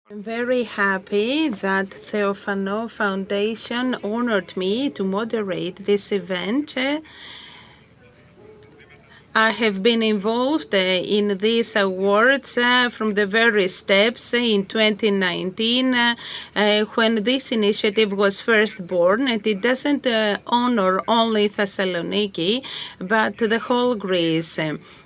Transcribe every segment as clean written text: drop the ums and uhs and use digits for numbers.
I'm very happy that Theophano Foundation honored me to moderate this event. I have been involved in these awards from the very steps in 2019 when this initiative was first born, and it doesn't honor only Thessaloniki but the whole Greece.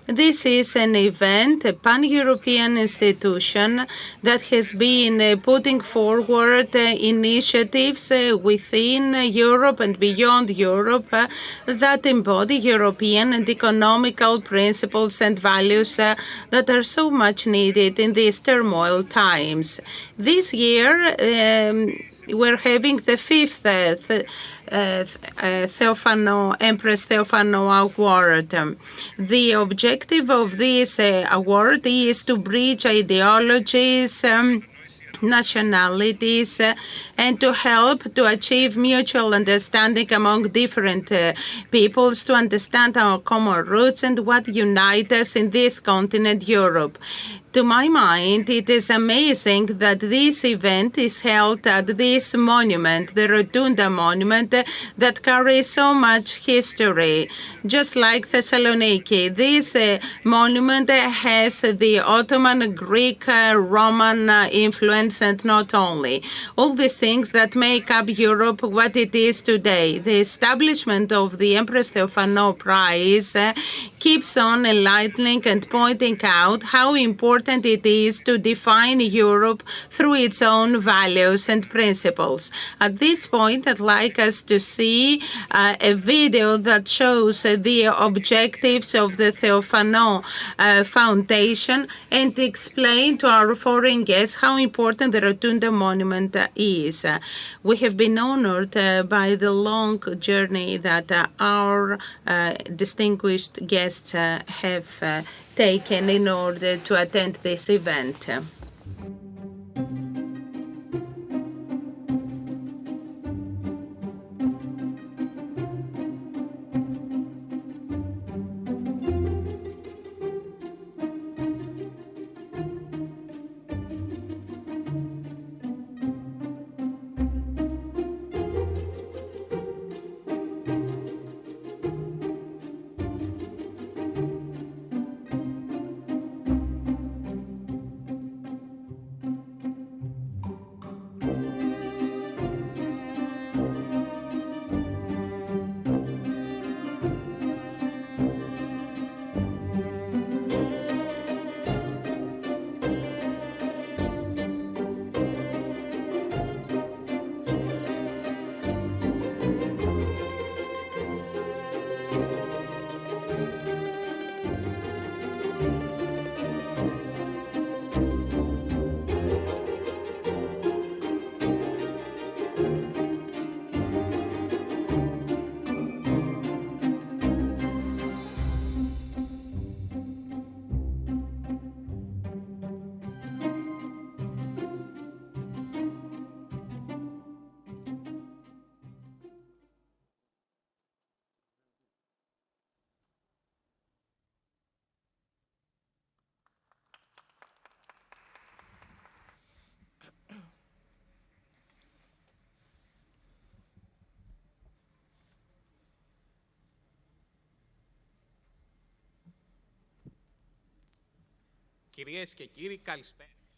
This is an event, a pan-European institution that has been putting forward initiatives within Europe and beyond Europe that embody European and economical principles and values that are so much needed in these turmoil times. This year, we're having the fifth Empress Theophano Award. The objective of this award is to bridge ideologies, nationalities, and to help to achieve mutual understanding among different peoples, to understand our common roots and what unites us in this continent, Europe. To my mind, it is amazing that this event is held at this monument, the Rotunda monument, that carries so much history. Just like Thessaloniki, this monument has the Ottoman, Greek, Roman influence, and not only. All these things that make up Europe what it is today. The establishment of the Empress Theophano Prize keeps on enlightening and pointing out how important it is to define Europe through its own values and principles. At this point, I'd like us to see a video that shows the objectives of the Theophano Foundation and explain to our foreign guests how important the Rotunda Monument is. We have been honored by the long journey that our distinguished guests have taken in order to attend this event.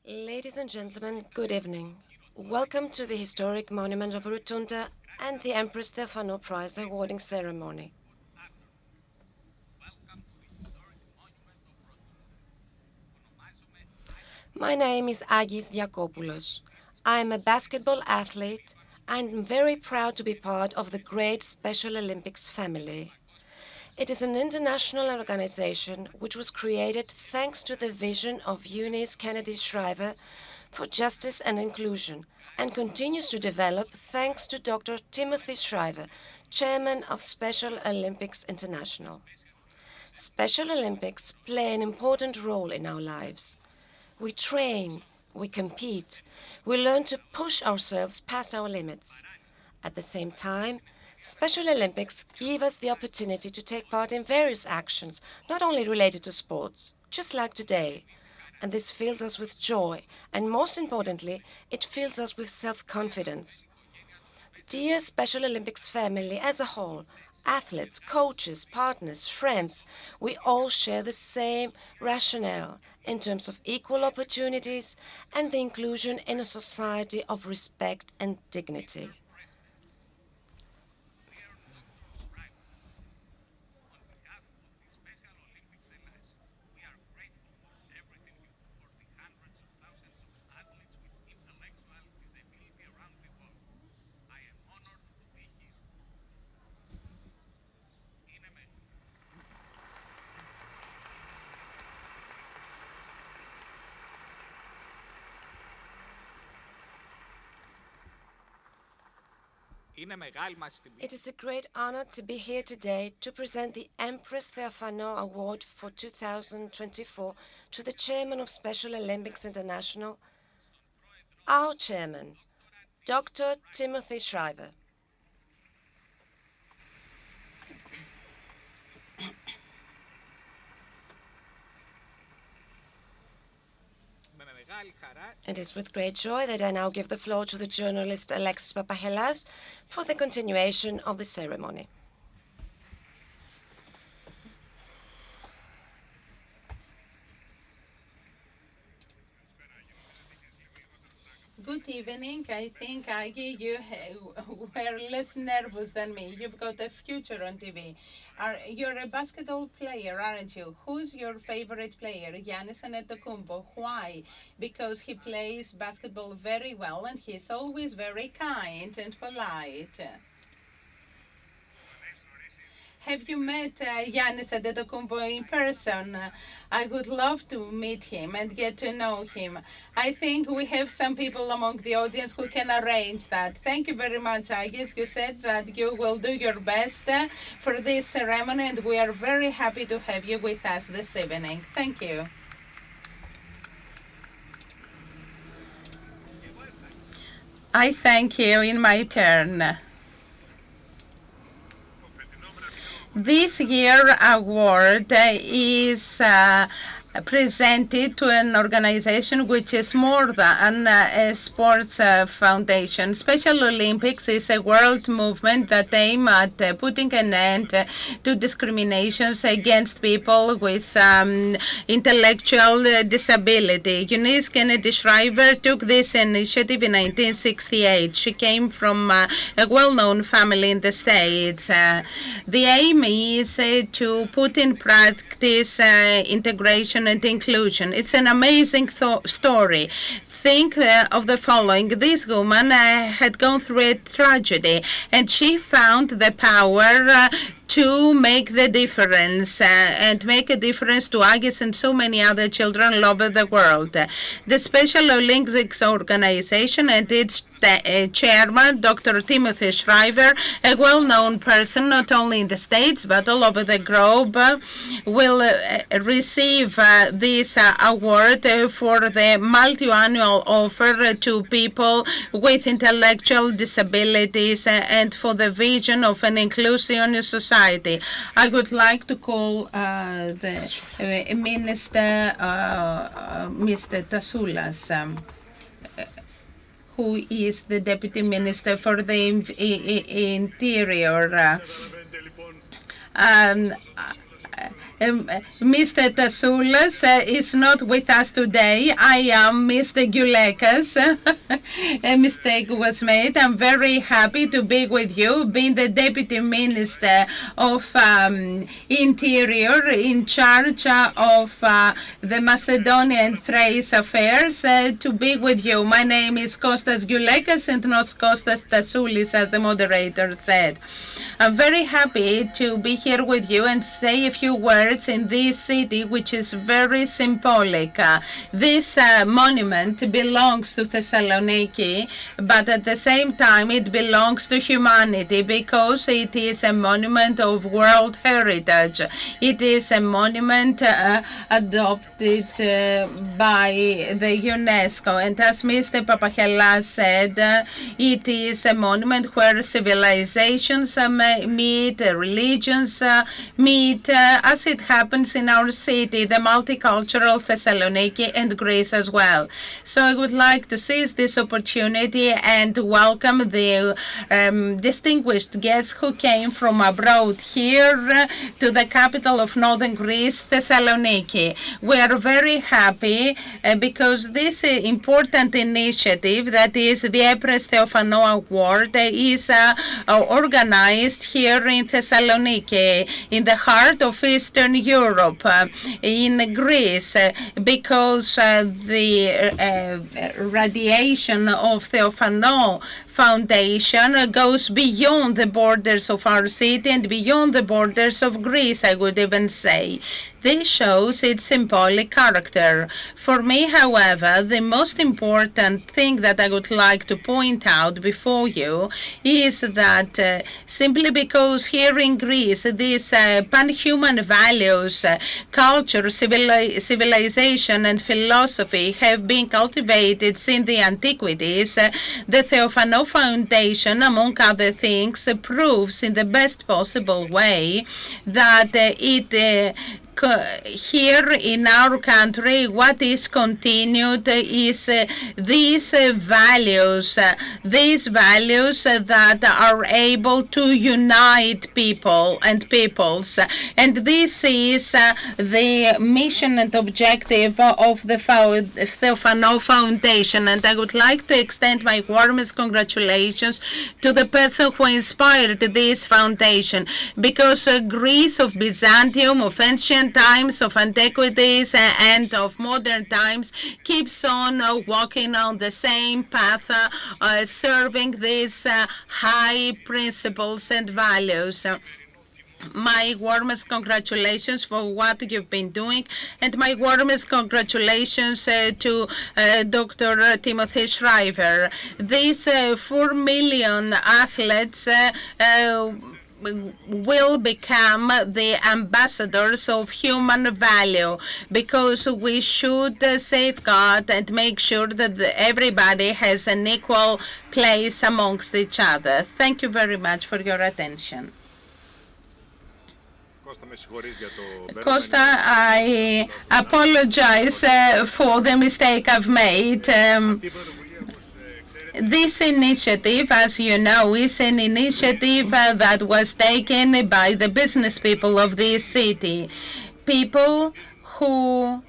Ladies and gentlemen, good evening. Welcome to the historic monument of Rotunda and the Empress Theophano Prize awarding ceremony. My name is Agis Diakopoulos. I am a basketball athlete and am very proud to be part of the great Special Olympics family. It is an international organization which was created thanks to the vision of Eunice Kennedy Shriver for justice and inclusion, and continues to develop thanks to Dr. Timothy Shriver, chairman of Special Olympics International. Special Olympics play an important role in our lives. We train, we compete, we learn to push ourselves past our limits. At the same time, Special Olympics give us the opportunity to take part in various actions, not only related to sports, just like today, and this fills us with joy, and most importantly, it fills us with self-confidence. Dear Special Olympics family as a whole, athletes, coaches, partners, friends, we all share the same rationale in terms of equal opportunities and the inclusion in a society of respect and dignity. It is a great honor to be here today to present the Empress Theophano Award for 2024 to the chairman of Special Olympics International, our chairman, Dr. Timothy Shriver. It is with great joy that I now give the floor to the journalist Alexis Papachelas for the continuation of the ceremony. Good evening. I think, Aggie, you were less nervous than me. You've got a future on TV. You're a basketball player, aren't you? Who's your favorite player? Giannis Antetokounmpo. Why? Because he plays basketball very well and he's always very kind and polite. Have you met Giannis Antetokounmpo in person? I would love to meet him and get to know him. I think we have some people among the audience who can arrange that. Thank you very much, Agis. You said that you will do your best for this ceremony, and we are very happy to have you with us this evening. Thank you. I thank you in my turn. This year award is presented to an organization which is more than a sports foundation. Special Olympics is a world movement that aims at putting an end to discriminations against people with intellectual disability. Eunice Kennedy Shriver took this initiative in 1968. She came from a well-known family in the States. The aim is to put in practice integration and inclusion. It's an amazing story. Think of the following. This woman had gone through a tragedy and she found the power to make the difference and make a difference to Agis and so many other children all over the world. The Special Olympics organization and its chairman, Dr. Timothy Shriver, a well-known person not only in the States but all over the globe, will receive this award for the multi-annual offer to people with intellectual disabilities and for the vision of an inclusive society. I would like to call the Minister, Mr. Tasoulas, who is the Deputy Minister for the Interior. Mr. Tasoulas is not with us today. I am Mr. Goulekas. A mistake was made. I'm very happy to be with you, being the Deputy Minister of Interior in charge of the Macedonian Thrace affairs, to be with you. My name is Kostas Goulekas and not Kostas Tasoulis, as the moderator said. I'm very happy to be here with you and say a few words in this city, which is very symbolic. This monument belongs to Thessaloniki, but at the same time it belongs to humanity because it is a monument of World Heritage. It is a monument adopted by the UNESCO, and as Mr. Papachelas said, it is a monument where civilizations meet, religions meet, as it happens in our city, the multicultural Thessaloniki and Greece as well. So I would like to seize this opportunity and welcome the distinguished guests who came from abroad here to the capital of northern Greece, Thessaloniki. We are very happy because this important initiative, that is the Empress Theophano Award, is organized here in Thessaloniki, in the heart of Eastern Europe, in Greece, because the radiation of Theophano Foundation goes beyond the borders of our city and beyond the borders of Greece, I would even say. This shows its symbolic character. For me, however, the most important thing that I would like to point out before you is that simply because here in Greece these pan-human values, culture, civilization and philosophy have been cultivated since the antiquities, the Theophano Foundation, among other things, proves in the best possible way that it here in our country, what is continued is these values that are able to unite people and peoples. And this is the mission and objective of the Theophano Foundation. And I would like to extend my warmest congratulations to the person who inspired this foundation, because Greece of Byzantium, of ancient times, of antiquities, and of modern times keeps on walking on the same path, serving these high principles and values. My warmest congratulations for what you've been doing, and my warmest congratulations to Dr. Timothy Shriver. These 4 million athletes will become the ambassadors of human value, because we should safeguard and make sure that everybody has an equal place amongst each other. Thank you very much for your attention. Costa, I apologize for the mistake I've made. This initiative, as you know, is an initiative that was taken by the business people of this city, people who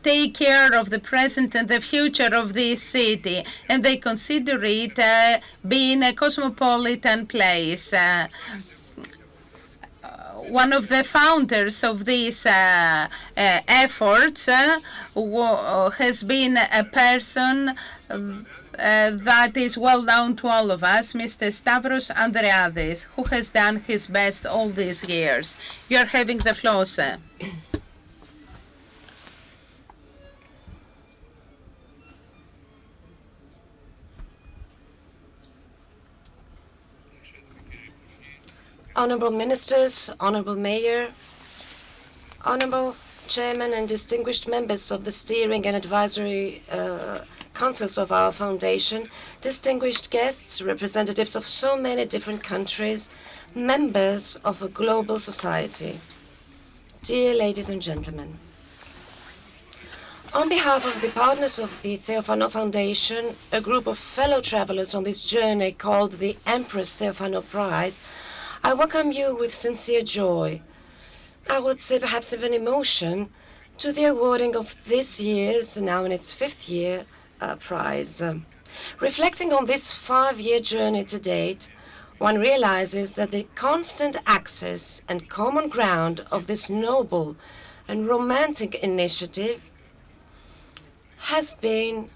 take care of the present and the future of this city, and they consider it being a cosmopolitan place. One of the founders of these efforts has been a person that is well known to all of us, Mr. Stavros Andreadis, who has done his best all these years. You're having the floor, sir. Honorable Ministers, Honorable Mayor, Honorable Chairman and distinguished members of the steering and advisory councils of our foundation, distinguished guests, representatives of so many different countries, members of a global society. Dear ladies and gentlemen, on behalf of the partners of the Theophano Foundation, a group of fellow travelers on this journey called the Empress Theophano Prize, I welcome you with sincere joy, I would say perhaps even emotion, to the awarding of this year's, now in its 5th year, prize. Reflecting on this 5-year journey to date, one realizes that the constant access and common ground of this noble and romantic initiative has been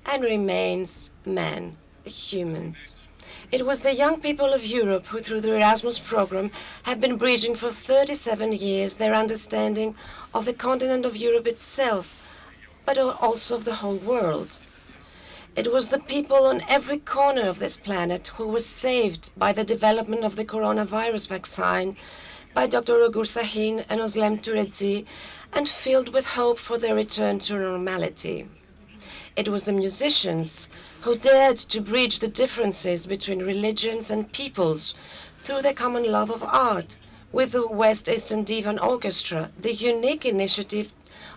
and remains men, humans. It was the young people of Europe who, through the Erasmus program, have been bridging for 37 years their understanding of the continent of Europe itself, but also of the whole world. It was the people on every corner of this planet who were saved by the development of the coronavirus vaccine by Dr. Ogur Sahin and Özlem Türeci, and filled with hope for their return to normality. It was the musicians who dared to bridge the differences between religions and peoples through their common love of art, with the West Eastern Divan Orchestra, the unique initiative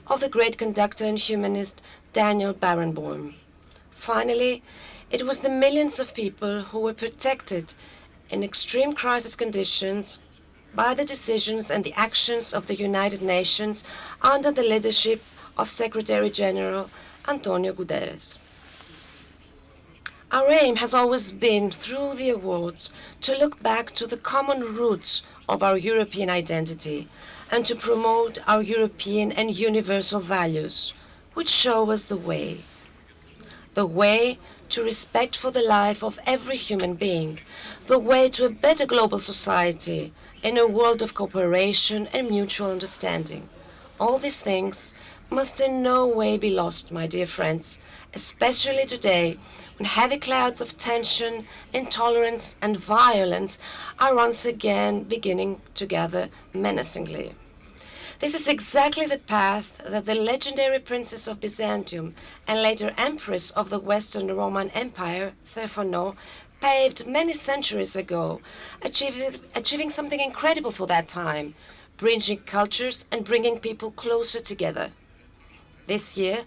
of the great conductor and humanist Daniel Barenboim. Finally, it was the millions of people who were protected in extreme crisis conditions by the decisions and the actions of the United Nations under the leadership of Secretary General Antonio Guterres. Our aim has always been, through the awards, to look back to the common roots of our European identity and to promote our European and universal values, which show us the way. The way to respect for the life of every human being, the way to a better global society in a world of cooperation and mutual understanding. All these things must in no way be lost, my dear friends, especially today when heavy clouds of tension, intolerance, and violence are once again beginning to gather menacingly. This is exactly the path that the legendary princess of Byzantium and later empress of the Western Roman Empire, Theophano, paved many centuries ago, achieving something incredible for that time, bridging cultures and bringing people closer together. This year,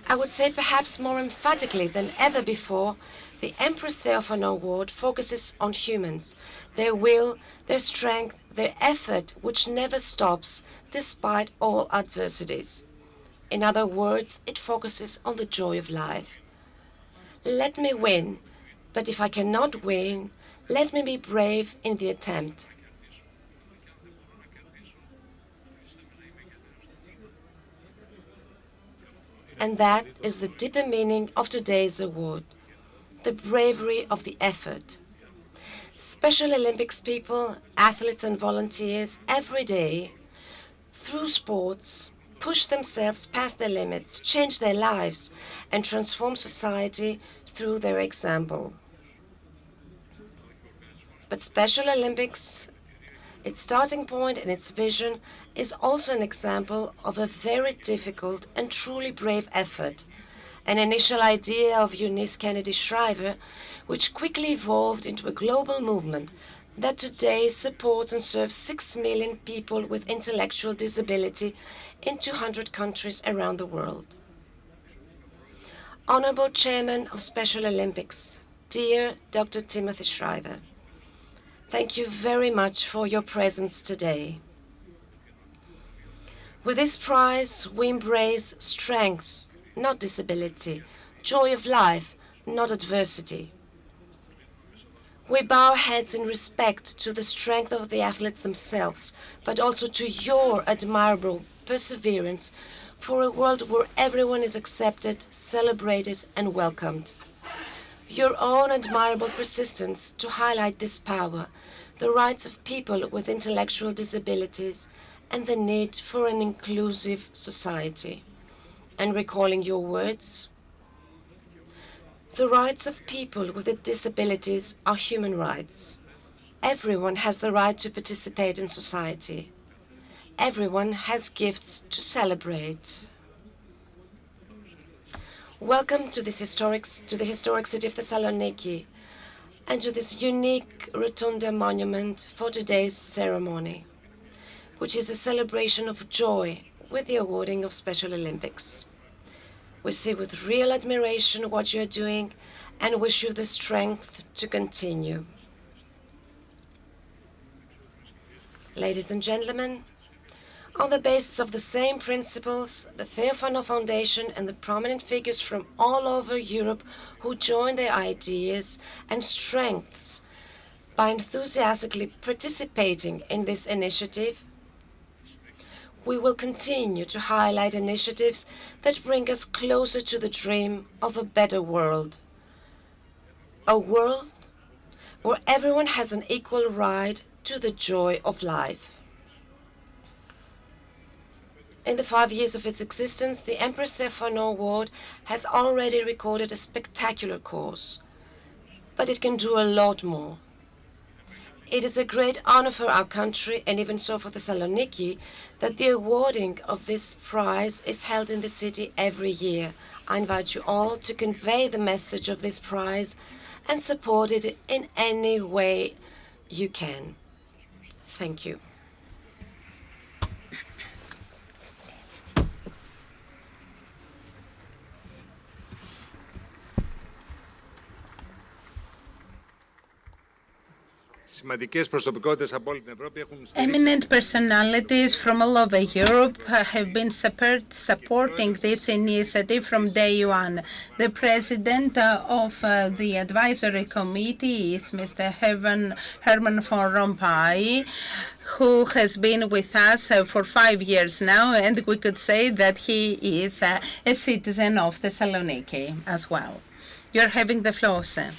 I would say perhaps more emphatically than ever before, the Empress Theophano Award focuses on humans, their will, their strength, their effort, which never stops despite all adversities. In other words, it focuses on the joy of life. Let me win, but if I cannot win, let me be brave in the attempt. And that is the deeper meaning of today's award, the bravery of the effort. Special Olympics people, athletes and volunteers every day, through sports, push themselves past their limits, change their lives, and transform society through their example. But Special Olympics, its starting point and its vision, is also an example of a very difficult and truly brave effort, an initial idea of Eunice Kennedy Shriver, which quickly evolved into a global movement that today supports and serves 6 million people with intellectual disability in 200 countries around the world. Honorable Chairman of Special Olympics, dear Dr. Timothy Shriver, thank you very much for your presence today. With this prize, we embrace strength, not disability, joy of life, not adversity. We bow our heads in respect to the strength of the athletes themselves, but also to your admirable perseverance for a world where everyone is accepted, celebrated, and welcomed. Your own admirable persistence to highlight this power, the rights of people with intellectual disabilities, and the need for an inclusive society. And recalling your words, the rights of people with disabilities are human rights. Everyone has the right to participate in society. Everyone has gifts to celebrate. Welcome to the historic city of Thessaloniki and to this unique rotunda monument for today's ceremony, which is a celebration of joy with the awarding of Special Olympics. We see with real admiration what you are doing and wish you the strength to continue. Ladies and gentlemen, on the basis of the same principles, the Theophano Foundation and the prominent figures from all over Europe who join their ideas and strengths by enthusiastically participating in this initiative, we will continue to highlight initiatives that bring us closer to the dream of a better world. A world where everyone has an equal right to the joy of life. In the 5 years of its existence, the Empress Theophano Award has already recorded a spectacular course, but it can do a lot more. It is a great honor for our country, and even so for Thessaloniki, that the awarding of this prize is held in the city every year. I invite you all to convey the message of this prize and support it in any way you can. Thank you. σημαντικές προσωπικότητες από όλη την Ευρώπη έχουν στηρίξει. Eminent personalities from all over Europe have been supporting this initiative from day one. The president of the advisory committee is Mr. Herman van Rompuy, who has been with us for 5 years now, and we could say that he is a citizen of Thessaloniki as well. You're having the floor, sir.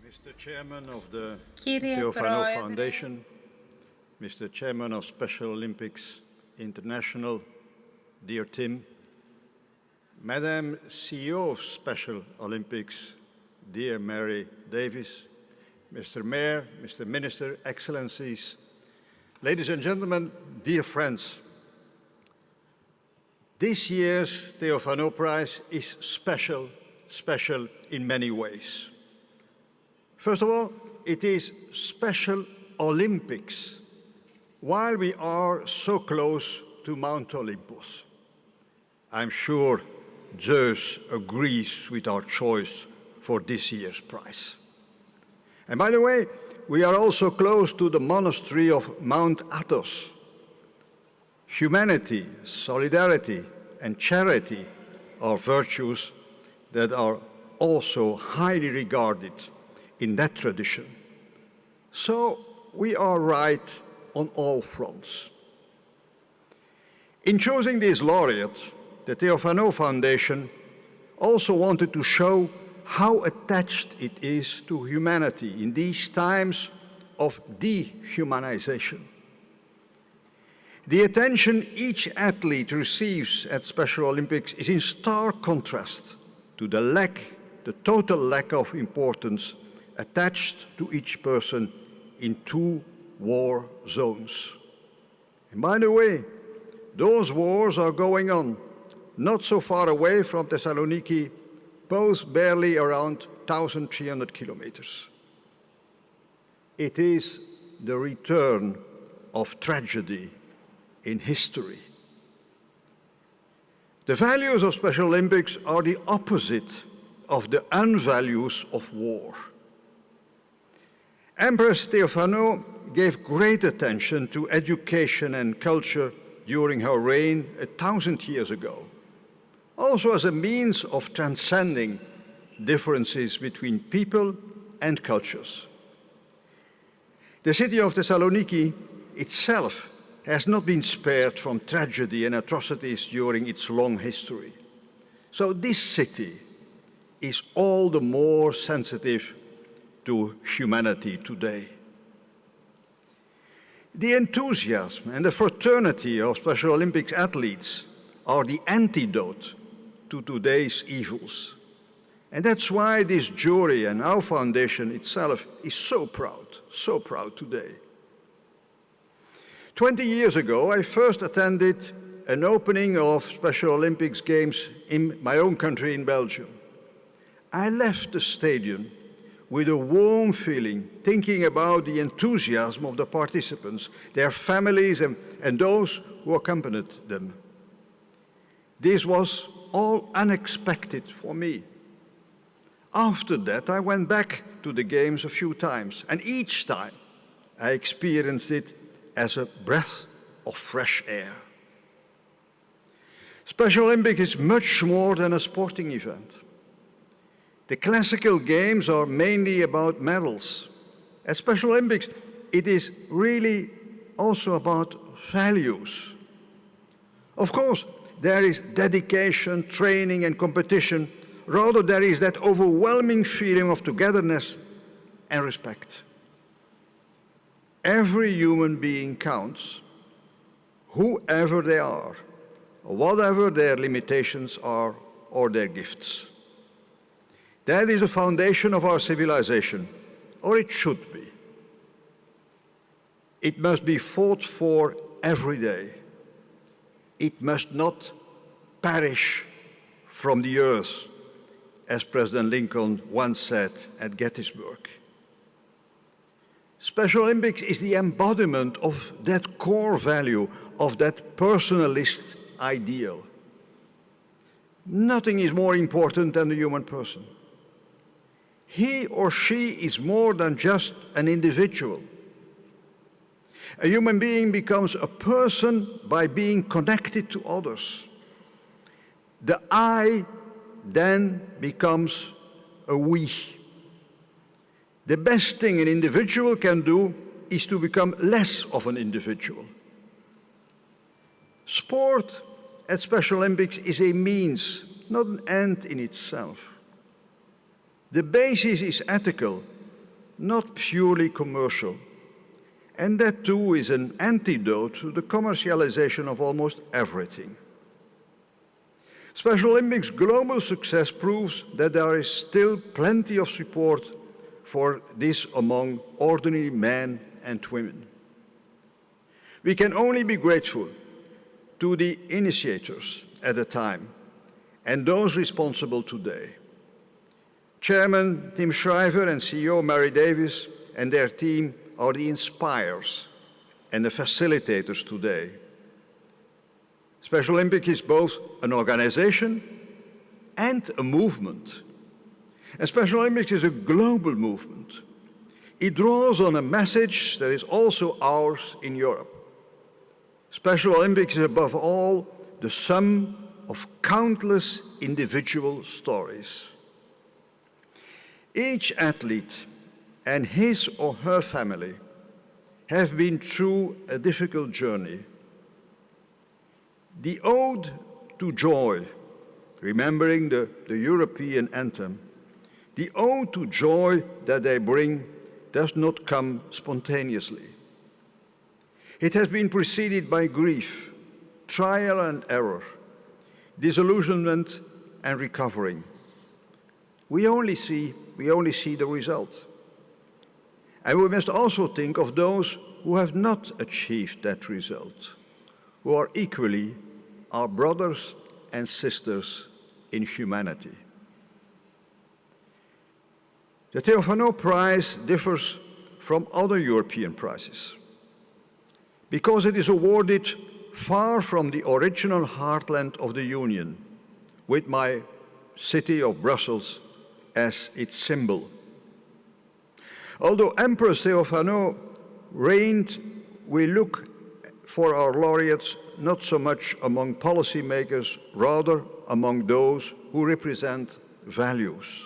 Mr. Chairman of the Κύριε Theophano Πρόεδρε, Foundation, Mr. Chairman of Special Olympics International, dear Tim, Madam CEO of Special Olympics, dear Mary Davis, Mr. Mayor, Mr. Minister, Excellencies, ladies and gentlemen, dear friends, this year's Theophano Prize is special in many ways. First of all, it is Special Olympics, while we are so close to Mount Olympus. I'm sure Zeus agrees with our choice for this year's prize. And by the way, we are also close to the monastery of Mount Athos. Humanity, solidarity, and charity are virtues that are also highly regarded in that tradition. So we are right on all fronts. In choosing these laureates, the Theophano Foundation also wanted to show how attached it is to humanity in these times of dehumanization. The attention each athlete receives at Special Olympics is in stark contrast to the total lack of importance attached to each person in 2 war zones. And by the way, those wars are going on not so far away from Thessaloniki, both barely around 1,300 kilometers. It is the return of tragedy in history. The values of Special Olympics are the opposite of the unvalues of war. Empress Theophano gave great attention to education and culture during her reign 1,000 years ago, also as a means of transcending differences between people and cultures. The city of Thessaloniki itself has not been spared from tragedy and atrocities during its long history. So this city is all the more sensitive to humanity today. The enthusiasm and the fraternity of Special Olympics athletes are the antidote to today's evils. And that's why this jury and our foundation itself is so proud today. 20 years ago, I first attended an opening of Special Olympics Games in my own country in Belgium. I left the stadium with a warm feeling, thinking about the enthusiasm of the participants, their families, and those who accompanied them. This was all unexpected for me. After that, I went back to the Games a few times, and each time I experienced it as a breath of fresh air. Special Olympics is much more than a sporting event. The classical games are mainly about medals. At Special Olympics, it is really also about values. Of course, there is dedication, training, and competition. Rather, there is that overwhelming feeling of togetherness and respect. Every human being counts, whoever they are, whatever their limitations are or their gifts. That is the foundation of our civilization, or it should be. It must be fought for every day. It must not perish from the earth, as President Lincoln once said at Gettysburg. Special Olympics is the embodiment of that core value, of that personalist ideal. Nothing is more important than the human person. He or she is more than just an individual. A human being becomes a person by being connected to others. The I then becomes a we. The best thing an individual can do is to become less of an individual. Sport at Special Olympics is a means, not an end in itself. The basis is ethical, not purely commercial. And that too is an antidote to the commercialization of almost everything. Special Olympics' global success proves that there is still plenty of support for this among ordinary men and women. We can only be grateful to the initiators at the time and those responsible today. Chairman Tim Shriver and CEO Mary Davis and their team are the inspirers and the facilitators today. Special Olympics is both an organization and a movement. And Special Olympics is a global movement. It draws on a message that is also ours in Europe. Special Olympics is above all the sum of countless individual stories. Each athlete and his or her family have been through a difficult journey. The ode to joy, remembering the European anthem, the ode to joy that they bring does not come spontaneously. It has been preceded by grief, trial and error, disillusionment and recovering. We only see the result. And we must also think of those who have not achieved that result, who are equally our brothers and sisters in humanity. The Theophano Prize differs from other European prizes because it is awarded far from the original heartland of the Union, with my city of Brussels as its symbol. Although Empress Theophano reigned, we look for our laureates not so much among policymakers, rather among those who represent values.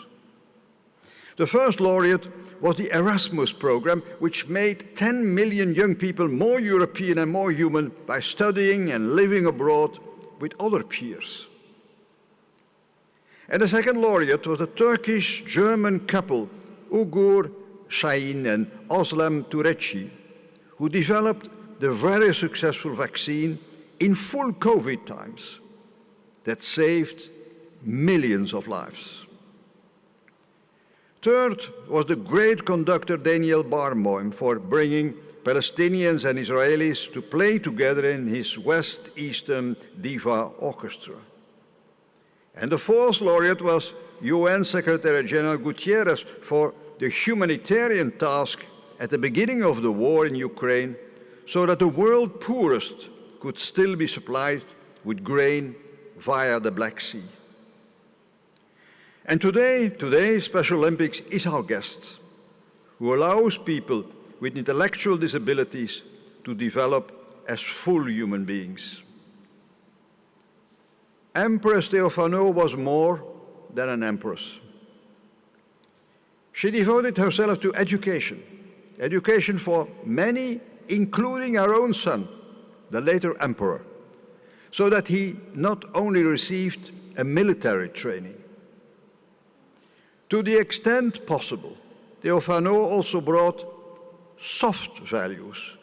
The first laureate was the Erasmus program, which made 10 million young people more European and more human by studying and living abroad with other peers. And the second laureate was the Turkish-German couple Ugur Şahin and Özlem Türeci, who developed the very successful vaccine in full COVID times that saved millions of lives. Third was the great conductor Daniel Barenboim for bringing Palestinians and Israelis to play together in his West Eastern Diva Orchestra. And the fourth laureate was UN Secretary General Guterres for the humanitarian task at the beginning of the war in Ukraine, so that the world poorest could still be supplied with grain via the Black Sea. And today, Special Olympics is our guest, who allows people with intellectual disabilities to develop as full human beings. Empress Theophano was more than an empress. She devoted herself to education for many, including our own son, the later emperor, so that he not only received a military training. To the extent possible, Theophano also brought soft values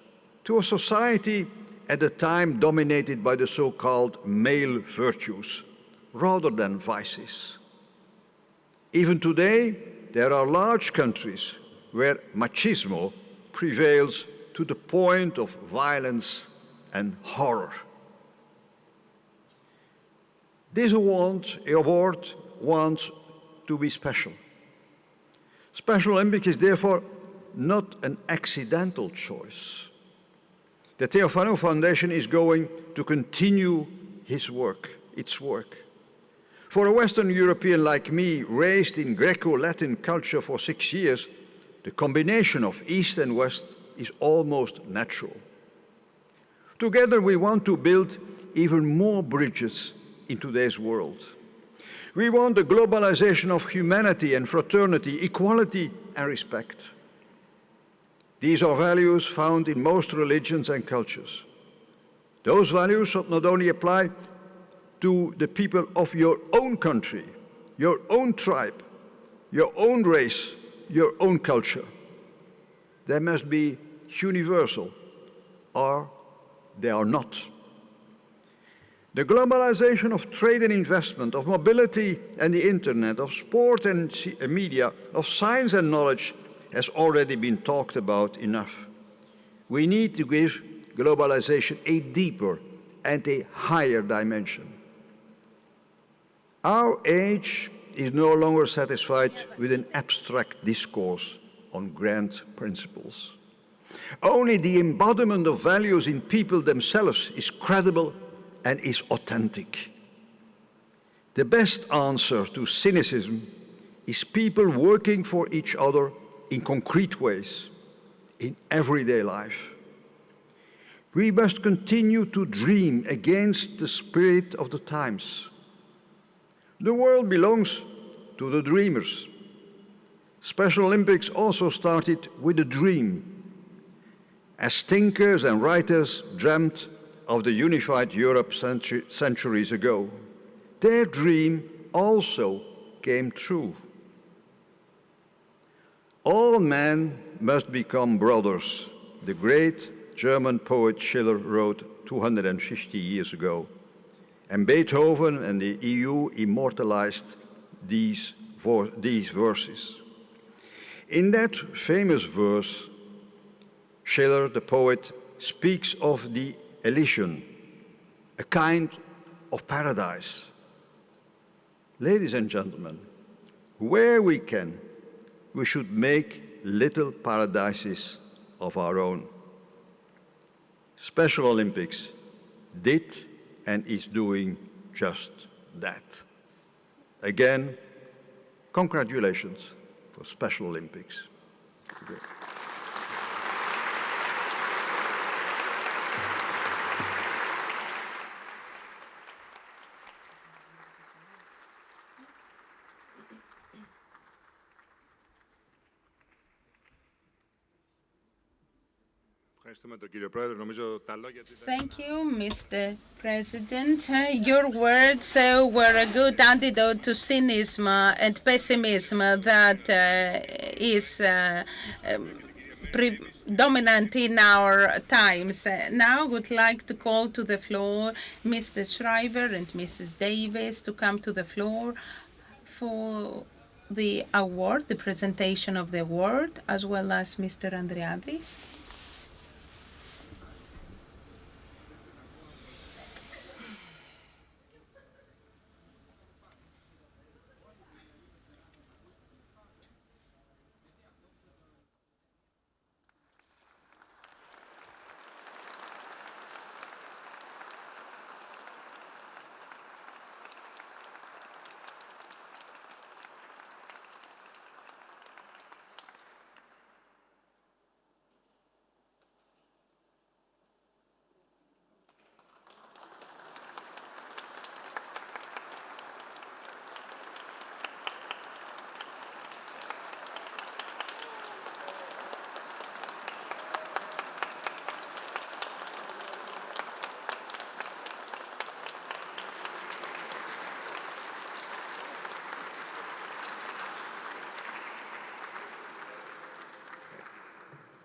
to a society at the time dominated by the so-called male virtues, rather than vices. Even today, there are large countries where machismo prevails to the point of violence and horror. This award wants to be special. Special Olympics is therefore not an accidental choice. The Theophano Foundation is going to continue its work. For a Western European like me, raised in Greco-Latin culture for 6 years, the combination of East and West is almost natural. Together we want to build even more bridges in today's world. We want the globalization of humanity and fraternity, equality and respect. These are values found in most religions and cultures. Those values should not only apply to the people of your own country, your own tribe, your own race, your own culture. They must be universal, or they are not. The globalization of trade and investment, of mobility and the internet, of sport and media, of science and knowledge has already been talked about enough. We need to give globalization a deeper and a higher dimension. Our age is no longer satisfied with an abstract discourse on grand principles. Only the embodiment of values in people themselves is credible and is authentic. The best answer to cynicism is people working for each other in concrete ways, in everyday life. We must continue to dream against the spirit of the times. The world belongs to the dreamers. Special Olympics also started with a dream, as thinkers and writers dreamt of the unified Europe centuries ago. Their dream also came true. All men must become brothers, the great German poet Schiller wrote 250 years ago. And Beethoven and the EU immortalized these verses. In that famous verse, Schiller, the poet, speaks of the Elysian, a kind of paradise. Ladies and gentlemen, where we can, we should make little paradises of our own. Special Olympics did and is doing just that. Again, congratulations for Special Olympics. Thank you, Mr. President. Your words were a good antidote to cynicism and pessimism that is predominant in our times. Now I would like to call to the floor Mr. Shriver and Mrs. Davis to come to the floor for the award, the presentation of the award, as well as Mr. Andriadis.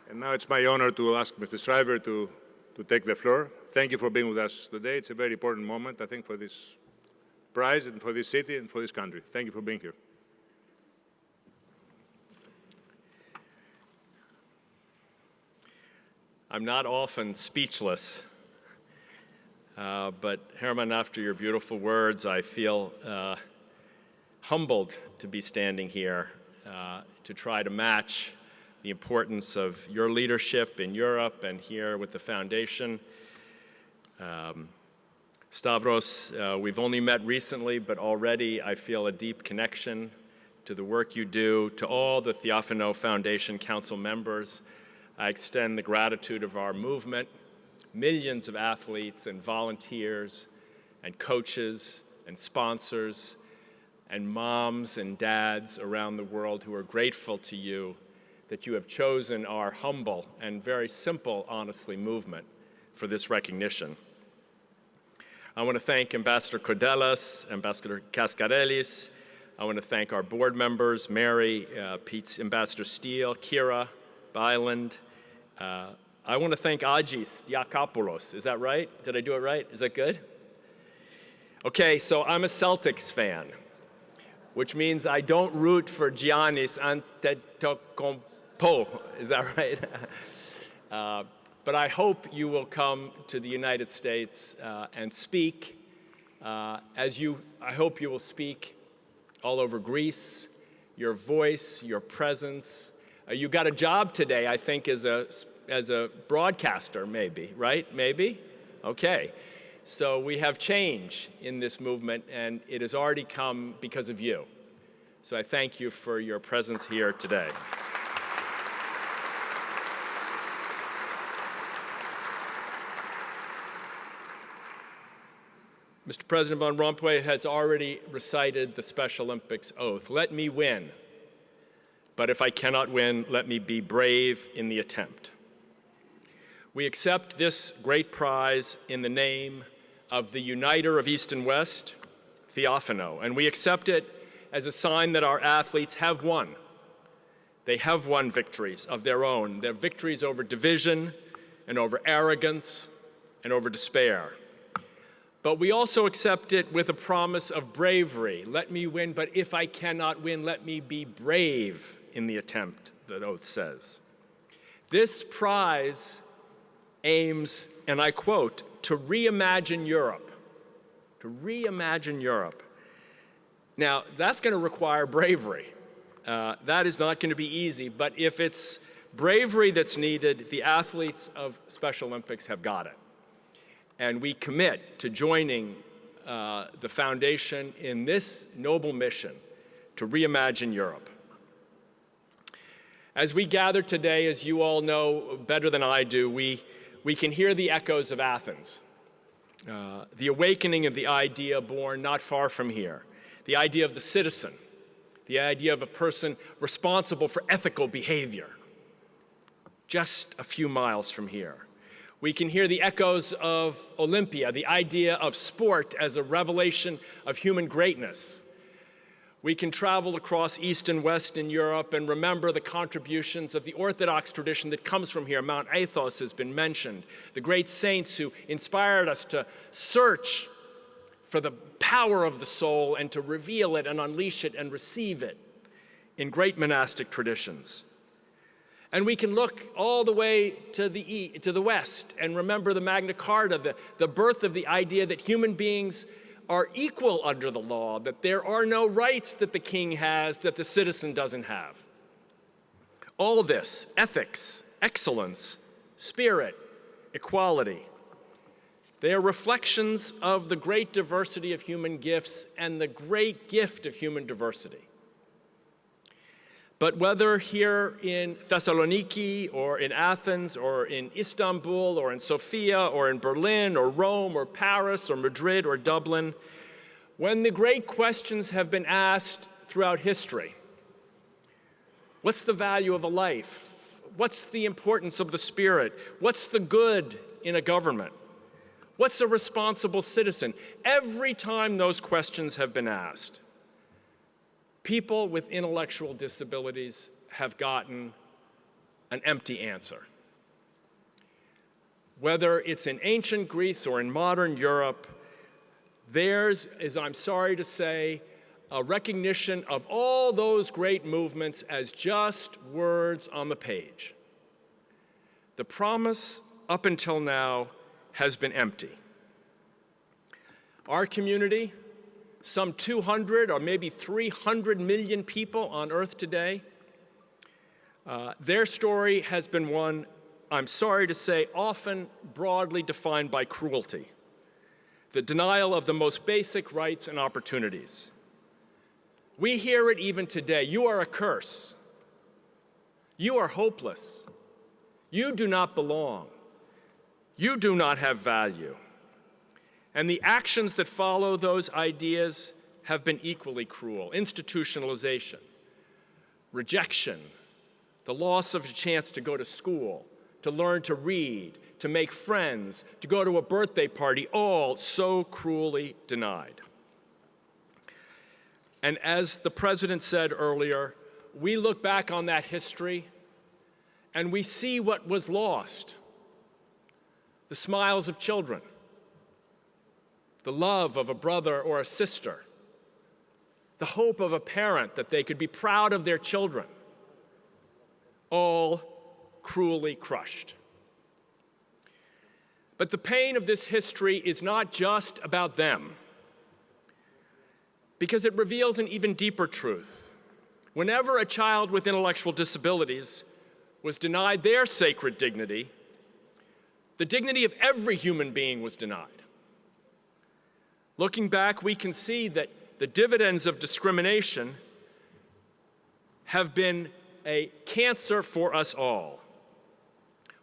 And now it's my honor to ask Mr. Shriver to take the floor. Thank you for being with us today. It's a very important moment, I think, for this prize and for this city and for this country. Thank you for being here. I'm not often speechless, but Herman, after your beautiful words, I feel humbled to be standing here to try to match the importance of your leadership in Europe and here with the foundation. Stavros, we've only met recently, but already I feel a deep connection to the work you do. To all the Theophano Foundation Council members, I extend the gratitude of our movement, millions of athletes and volunteers and coaches and sponsors and moms and dads around the world who are grateful to you that you have chosen our humble and very simple, honestly, movement for this recognition. I want to thank Ambassador Cordelis, Ambassador Cascarelis. I want to thank our board members, Mary, Ambassador Steele, Kira, Byland. I want to thank Agis Diakopoulos. Is that right? Did I do it right? Is that good? Okay, so I'm a Celtics fan, which means I don't root for Giannis Antetokounmpo. Is that right? But I hope you will come to the United States and speak. I hope you will speak all over Greece. Your voice, your presence. You got a job today, I think, as a broadcaster, maybe, right? Maybe? Okay. So we have change in this movement, and it has already come because of you. So I thank you for your presence here today. Mr. President Van Rompuy has already recited the Special Olympics oath. Let me win, but if I cannot win, let me be brave in the attempt. We accept this great prize in the name of the uniter of East and West, Theophano, and we accept it as a sign that our athletes have won. They have won victories of their own. They're victories over division and over arrogance and over despair. But we also accept it with a promise of bravery. Let me win, but if I cannot win, let me be brave in the attempt, the oath says. This prize aims, and I quote, to reimagine Europe. To reimagine Europe. Now, that's going to require bravery. That is not going to be easy, but if it's bravery that's needed, the athletes of Special Olympics have got it. And we commit to joining the foundation in this noble mission to reimagine Europe. As we gather today, as you all know better than I do, we can hear the echoes of Athens, the awakening of the idea born not far from here, the idea of the citizen, the idea of a person responsible for ethical behavior, just a few miles from here. We can hear the echoes of Olympia, the idea of sport as a revelation of human greatness. We can travel across East and West in Europe and remember the contributions of the Orthodox tradition that comes from here. Mount Athos has been mentioned. The great saints who inspired us to search for the power of the soul and to reveal it and unleash it and receive it in great monastic traditions. And we can look all the way to the West and remember the Magna Carta, the birth of the idea that human beings are equal under the law, that there are no rights that the king has that the citizen doesn't have. All this, ethics, excellence, spirit, equality, they are reflections of the great diversity of human gifts and the great gift of human diversity. But whether here in Thessaloniki or in Athens or in Istanbul or in Sofia or in Berlin or Rome or Paris or Madrid or Dublin, when the great questions have been asked throughout history, what's the value of a life? What's the importance of the spirit? What's the good in a government? What's a responsible citizen? Every time those questions have been asked, people with intellectual disabilities have gotten an empty answer. Whether it's in ancient Greece or in modern Europe, theirs is, I'm sorry to say, a recognition of all those great movements as just words on the page. The promise up until now has been empty. Our community, some 200 or maybe 300 million people on Earth today, their story has been one, I'm sorry to say, often broadly defined by cruelty. the denial of the most basic rights and opportunities. We hear it even today. You are a curse. You are hopeless. You do not belong. You do not have value. And the actions that follow those ideas have been equally cruel. Institutionalization, rejection, the loss of a chance to go to school, to learn to read, to make friends, to go to a birthday party, all so cruelly denied. And as the president said earlier, we look back on that history and we see what was lost. The smiles of children, the love of a brother or a sister, the hope of a parent that they could be proud of their children, all cruelly crushed. But the pain of this history is not just about them, because it reveals an even deeper truth. Whenever a child with intellectual disabilities was denied their sacred dignity, the dignity of every human being was denied. Looking back, we can see that the dividends of discrimination have been a cancer for us all.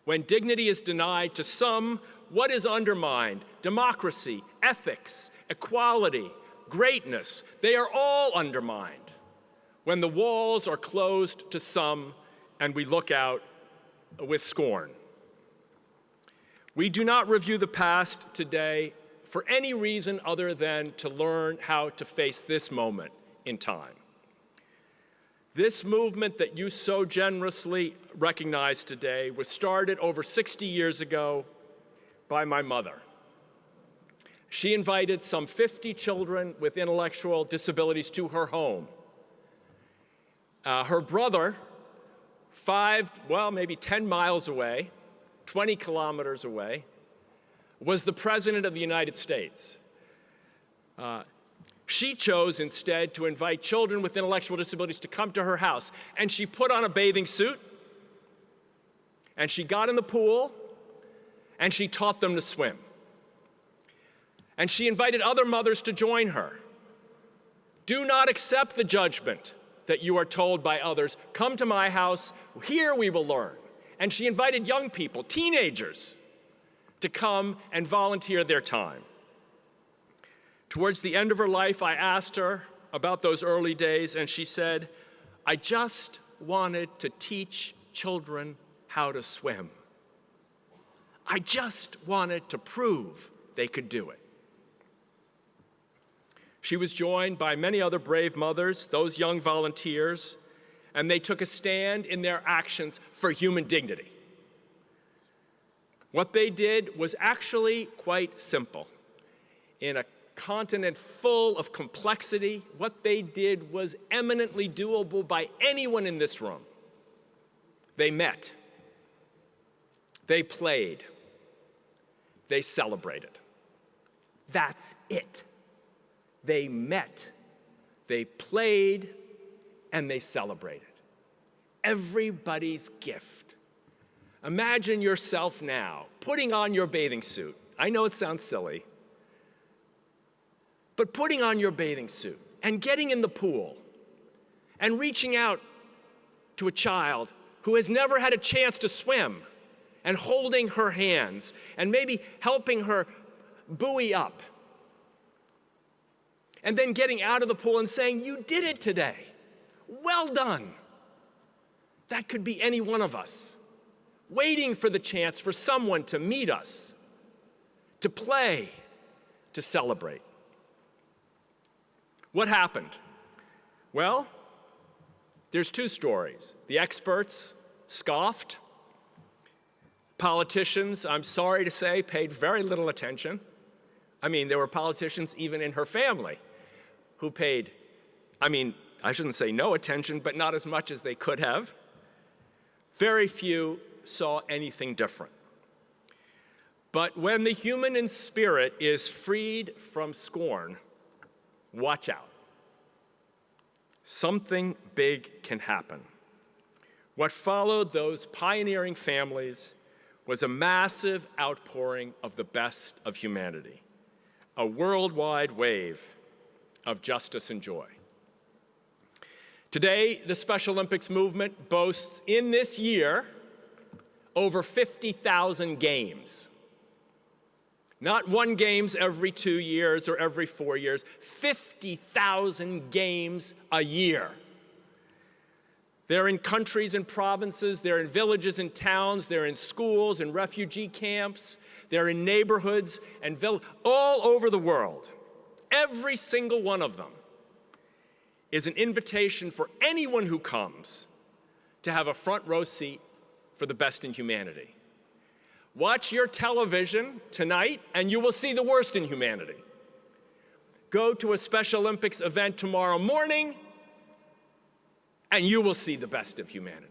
When dignity is denied to some, what is undermined? Democracy, ethics, equality, greatness, they are all undermined when the walls are closed to some and we look out with scorn. We do not review the past today for any reason other than to learn how to face this moment in time. This movement that you so generously recognize today was started over 60 years ago by my mother. She invited some 50 children with intellectual disabilities to her home. Her brother, maybe 10 miles away, 20 kilometers away, was the President of the United States. She chose instead to invite children with intellectual disabilities to come to her house, and she put on a bathing suit, and she got in the pool, and she taught them to swim. And she invited other mothers to join her. Do not accept the judgment that you are told by others. Come to my house, here we will learn. And she invited young people, teenagers, to come and volunteer their time. Towards the end of her life, I asked her about those early days, and she said, I just wanted to teach children how to swim. I just wanted to prove they could do it. She was joined by many other brave mothers, those young volunteers, and they took a stand in their actions for human dignity. What they did was actually quite simple. In a continent full of complexity, what they did was eminently doable by anyone in this room. They met, they played, they celebrated. That's it. They met, they played, and they celebrated. Everybody's gift. Imagine yourself now putting on your bathing suit. I know it sounds silly, but putting on your bathing suit and getting in the pool and reaching out to a child who has never had a chance to swim and holding her hands and maybe helping her buoy up. And then getting out of the pool and saying, you did it today. Well done. That could be any one of us, waiting for the chance for someone to meet us, to play, to celebrate. What happened? Well, there's two stories. The experts scoffed. Politicians, I'm sorry to say, paid very little attention. I mean, there were politicians even in her family who paid, I shouldn't say no attention, but not as much as they could have. Very few saw anything different. But when the human in spirit is freed from scorn, watch out. Something big can happen. What followed those pioneering families was a massive outpouring of the best of humanity. a worldwide wave of justice and joy. Today, the Special Olympics movement boasts in this year over 50,000 games. Not one games every 2 years or every 4 years, 50,000 games a year. They're in countries and provinces, they're in villages and towns, they're in schools and refugee camps, they're in neighborhoods and villages all over the world. Every single one of them is an invitation for anyone who comes to have a front row seat for the best in humanity. Watch your television tonight and you will see the worst in humanity. Go to a Special Olympics event tomorrow morning and you will see the best of humanity.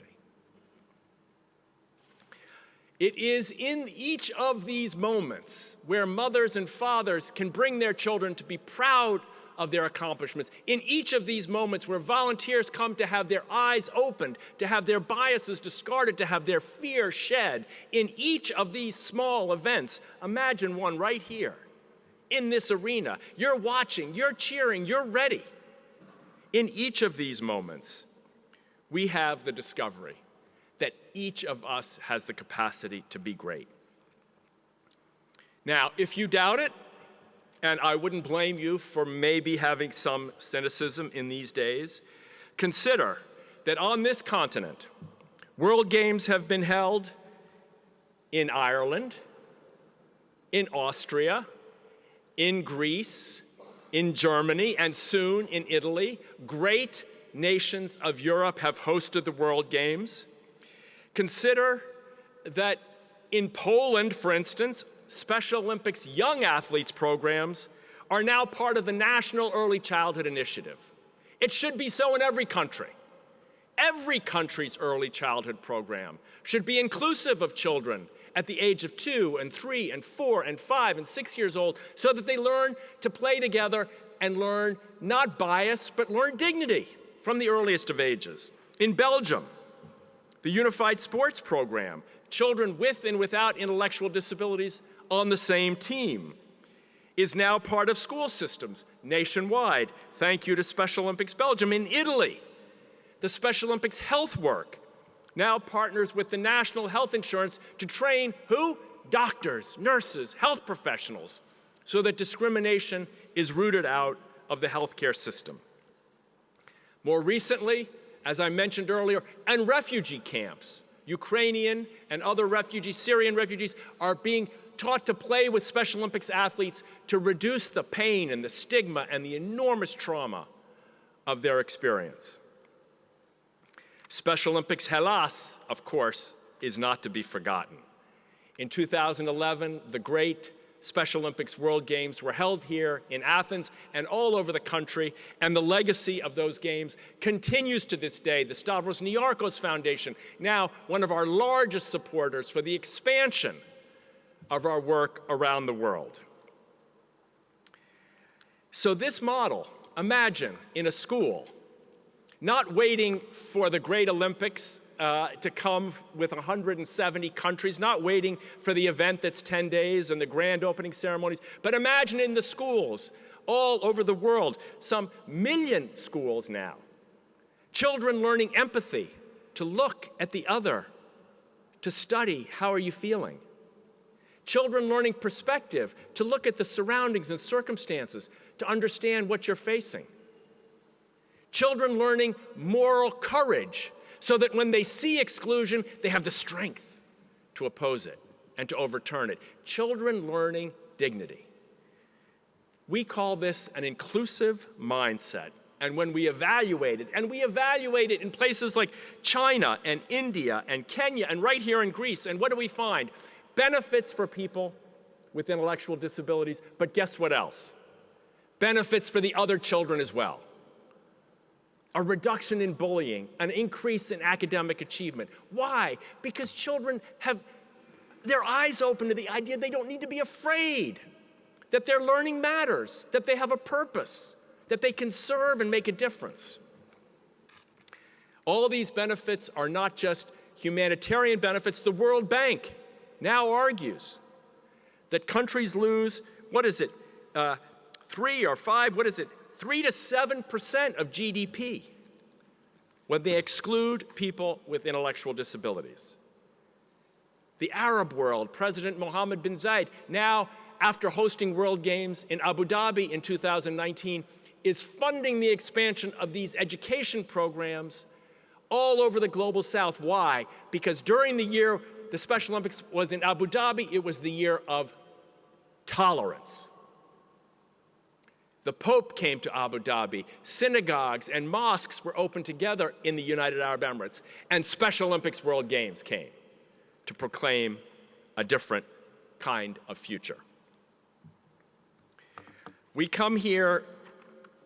It is in each of these moments where mothers and fathers can bring their children to be proud of their accomplishments. In each of these moments where volunteers come to have their eyes opened, to have their biases discarded, to have their fear shed. In each of these small events, imagine one right here in this arena. You're watching, you're cheering, you're ready. In each of these moments, we have the discovery that each of us has the capacity to be great. Now, if you doubt it, and I wouldn't blame you for maybe having some cynicism in these days, consider that on this continent, World Games have been held in Ireland, in Austria, in Greece, in Germany, and soon in Italy. Great nations of Europe have hosted the World Games. Consider that in Poland, for instance, Special Olympics young athletes programs are now part of the National Early Childhood Initiative. It should be so in every country. Every country's early childhood program should be inclusive of children at the age of 2 and 3 and 4 and 5 and 6 years old so that they learn to play together and learn not bias, but learn dignity from the earliest of ages. In Belgium, the Unified Sports Program, children with and without intellectual disabilities on the same team, is now part of school systems nationwide. Thank you to Special Olympics Belgium. In Italy, the Special Olympics Health Work now partners with the National Health Insurance to train who? Doctors, nurses, health professionals, so that discrimination is rooted out of the healthcare system. More recently, as I mentioned earlier, and refugee camps, Ukrainian and other refugees, Syrian refugees, are being taught to play with Special Olympics athletes to reduce the pain and the stigma and the enormous trauma of their experience. Special Olympics Hellas, of course, is not to be forgotten. In 2011, the great Special Olympics World Games were held here in Athens and all over the country, and the legacy of those games continues to this day. The Stavros Niarchos Foundation, now one of our largest supporters for the expansion of our work around the world. So this model, imagine in a school, not waiting for the great Olympics to come with 170 countries, not waiting for the event that's 10 days and the grand opening ceremonies, but imagine in the schools all over the world, some 1 million schools now. Children learning empathy, to look at the other, to study, how are you feeling? Children learning perspective, to look at the surroundings and circumstances, to understand what you're facing. Children learning moral courage, so that when they see exclusion, they have the strength to oppose it and to overturn it. Children learning dignity. We call this an inclusive mindset. And when we evaluate it, and we evaluate it in places like China and India and Kenya and right here in Greece, and what do we find? Benefits for people with intellectual disabilities, but guess what else? Benefits for the other children as well. A reduction in bullying, an increase in academic achievement. Why? Because children have their eyes open to the idea they don't need to be afraid, that their learning matters, that they have a purpose, that they can serve and make a difference. All these benefits are not just humanitarian benefits. The World Bank now argues that countries lose, 3 or 5, 3 to 7% of GDP when they exclude people with intellectual disabilities. The Arab world, President Mohammed bin Zayed, now after hosting World Games in Abu Dhabi in 2019, is funding the expansion of these education programs all over the global south. Why? Because during the year the Special Olympics was in Abu Dhabi, it was the year of tolerance. The Pope came to Abu Dhabi. Synagogues and mosques were opened together in the United Arab Emirates. And Special Olympics World Games came to proclaim a different kind of future. We come here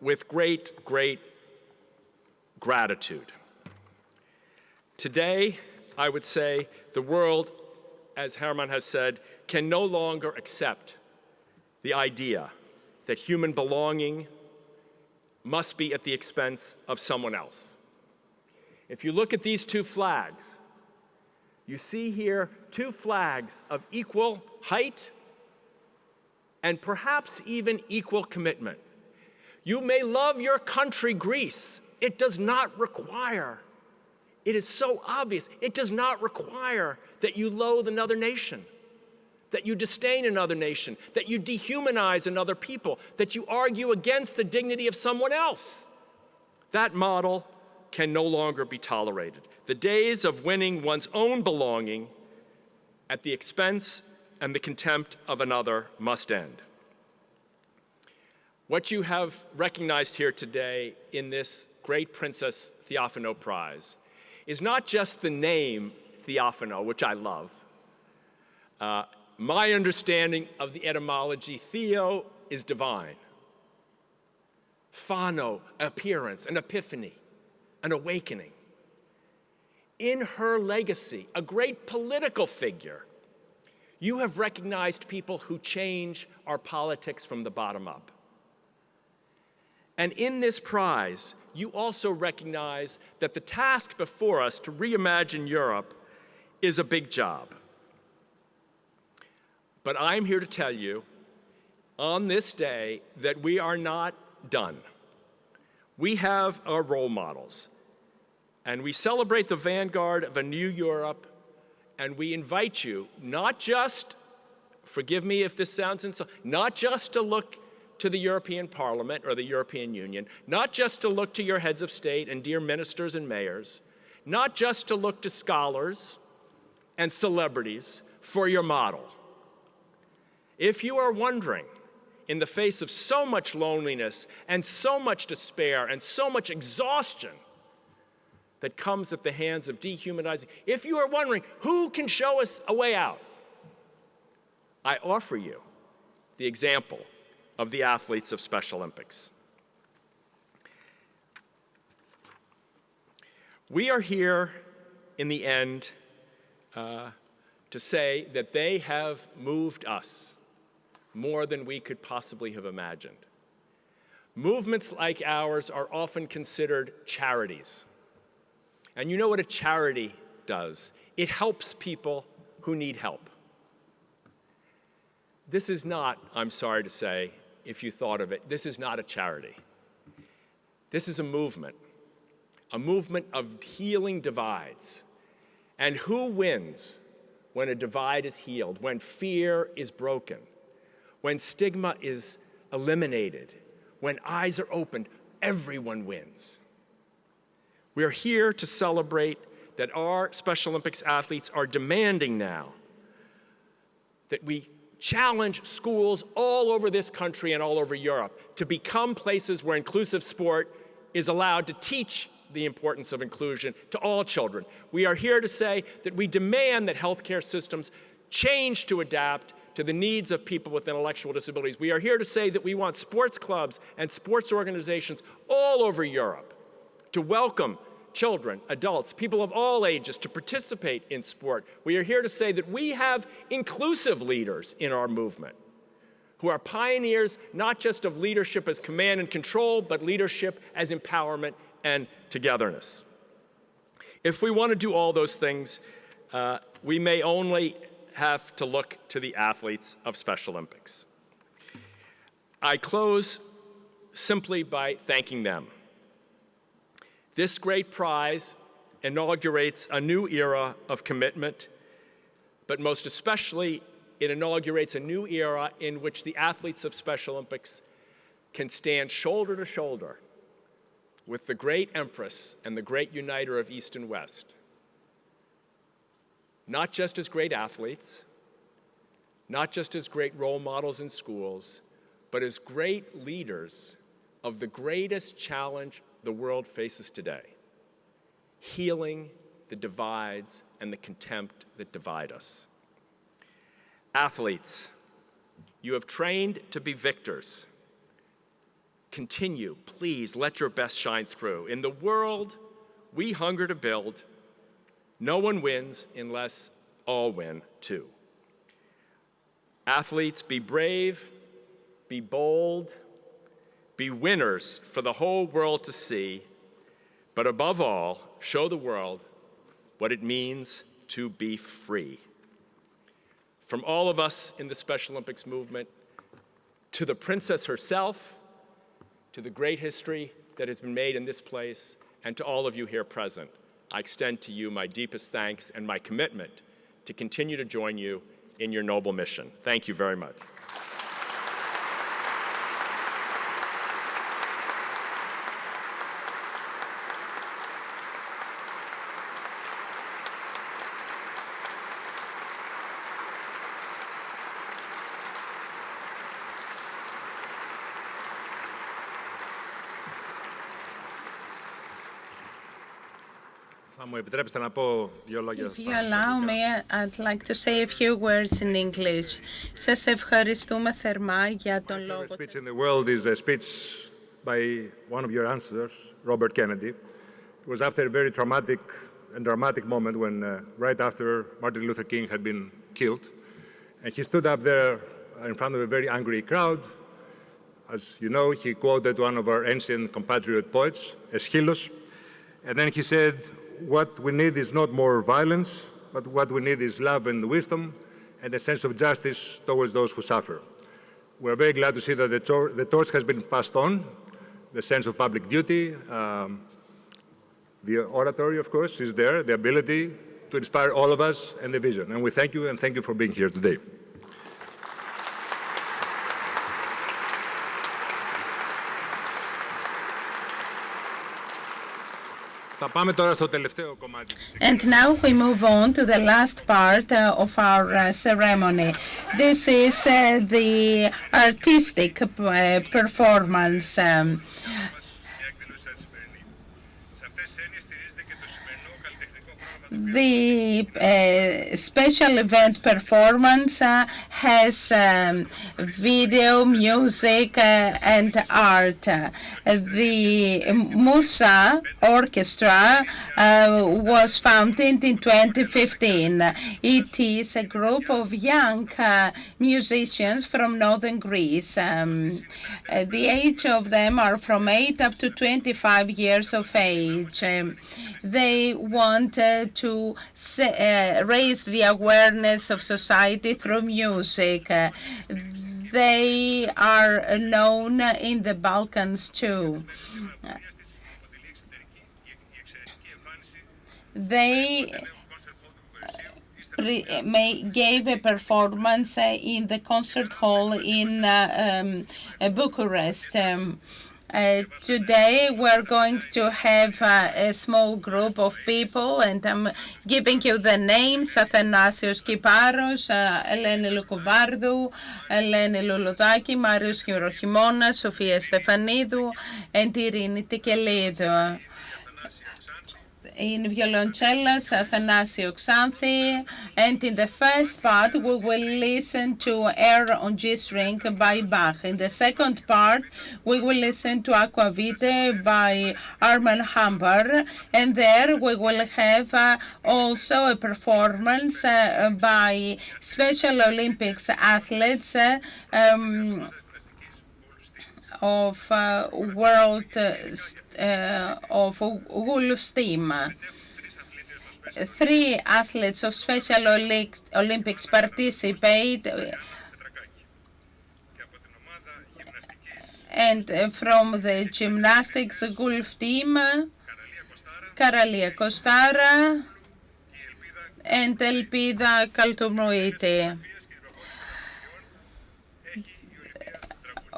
with great, great gratitude. Today, I would say the world, as Herman has said, can no longer accept the idea that human belonging must be at the expense of someone else. If you look at these two flags, you see here two flags of equal height and perhaps even equal commitment. You may love your country, Greece. It does not require, it is so obvious, it does not require that you loathe another nation, that you disdain another nation, that you dehumanize another people, that you argue against the dignity of someone else. That model can no longer be tolerated. The days of winning one's own belonging at the expense and the contempt of another must end. What you have recognized here today in this great Princess Theophano Prize is not just the name Theophano, which I love. My understanding of the etymology, Theo is divine. Phano, appearance, an epiphany, an awakening. In her legacy, a great political figure, you have recognized people who change our politics from the bottom up. And in this prize, you also recognize that the task before us to reimagine Europe is a big job. But I'm here to tell you on this day that we are not done. We have our role models, and we celebrate the vanguard of a new Europe, and we invite you not just, forgive me if this sounds insulting, not just to look to the European Parliament or the European Union, not just to look to your heads of state and dear ministers and mayors, not just to look to scholars and celebrities for your model. If you are wondering, in the face of so much loneliness and so much despair and so much exhaustion that comes at the hands of dehumanizing, if you are wondering who can show us a way out, I offer you the example of the athletes of Special Olympics. We are here in the end to say that they have moved us more than we could possibly have imagined. Movements like ours are often considered charities. And you know what a charity does? It helps people who need help. This is not, I'm sorry to say, if you thought of it, this is not a charity. This is a movement of healing divides. And who wins when a divide is healed, when fear is broken, when stigma is eliminated, when eyes are opened? Everyone wins. We are here to celebrate that our Special Olympics athletes are demanding now that we challenge schools all over this country and all over Europe to become places where inclusive sport is allowed to teach the importance of inclusion to all children. We are here to say that we demand that healthcare systems change to adapt to the needs of people with intellectual disabilities. We are here to say that we want sports clubs and sports organizations all over Europe to welcome children, adults, people of all ages to participate in sport. We are here to say that we have inclusive leaders in our movement who are pioneers not just of leadership as command and control, but leadership as empowerment and togetherness. If we want to do all those things, we may only have to look to the athletes of Special Olympics. I close simply by thanking them. This great prize inaugurates a new era of commitment, but most especially, it inaugurates a new era in which the athletes of Special Olympics can stand shoulder to shoulder with the great empress and the great uniter of East and West, not just as great athletes, not just as great role models in schools, but as great leaders of the greatest challenge the world faces today, healing the divides and the contempt that divide us. Athletes, you have trained to be victors. Continue, please, let your best shine through. In the world we hunger to build, no one wins unless all win too. Athletes, be brave, be bold, be winners for the whole world to see, but above all, show the world what it means to be free. From all of us in the Special Olympics movement, to the princess herself, to the great history that has been made in this place, and to all of you here present, I extend to you my deepest thanks and my commitment to continue to join you in your noble mission. Thank you very much. If you allow me, I'd like to say a few words in English. Σας ευχαριστούμε θερμά για τον λόγο. The speech in the world is a speech by one of your ancestors, Robert Kennedy. It was after a very traumatic and dramatic moment when, right after Martin Luther King had been killed, and he stood up there in front of a very angry crowd. As you know, he quoted one of our ancient compatriot poets, Aeschylus, and then he said, what we need is not more violence, but what we need is love and wisdom and a sense of justice towards those who suffer. We're very glad to see that the torch has been passed on, the sense of public duty, the oratory, of course, is there, the ability to inspire all of us, and the vision. And we thank you, and thank you for being here today. And now we move on to the last part of our ceremony. This is the artistic performance. The special event performance has video, music, and art. The Musa Orchestra was founded in 2015. It is a group of young musicians from northern Greece. The age of them are from 8 up to 25 years of age. They want to raise the awareness of society through music. They are known in the Balkans too. They gave a performance in the concert hall in Bucharest. Today we're going to have a small group of people, and I'm giving you the names: Athanasios Kiparos, Eleni Lukubardou, Eleni Luludaki, Marios Gerochimonas, Sofia Stefanidou, and Irini Tikelidou. In violoncellos, Athanasio Xanthi, and in the first part we will listen to Air on G String by Bach. In the second part we will listen to Aquavite by Armand Hamber, and there we will have also a performance by Special Olympics athletes of world of Wolf's team. 3 athletes of Special Olympics participate, And from the gymnastics golf team, Karalia Kostara and Elpida Kaltumroite.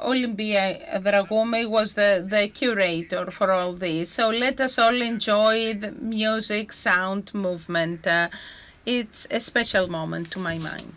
Olympia Dragome was the curator for all this. So let us all enjoy the music, sound, movement. It's a special moment to my mind.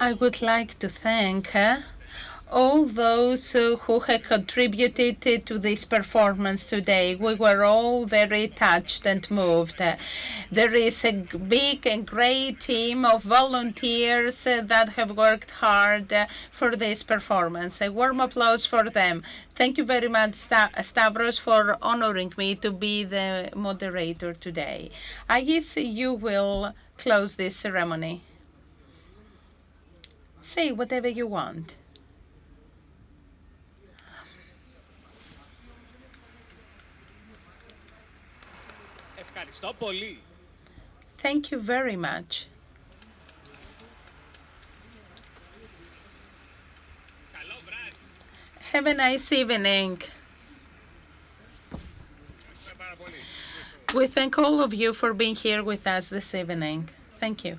I would like to thank all those who have contributed to this performance today. We were all very touched and moved. There is a big and great team of volunteers that have worked hard for this performance. A warm applause for them. Thank you very much, Stavros, for honoring me to be the moderator today. Agis, you will close this ceremony. Say whatever you want. Thank you very much. Have a nice evening. We thank all of you for being here with us this evening. Thank you.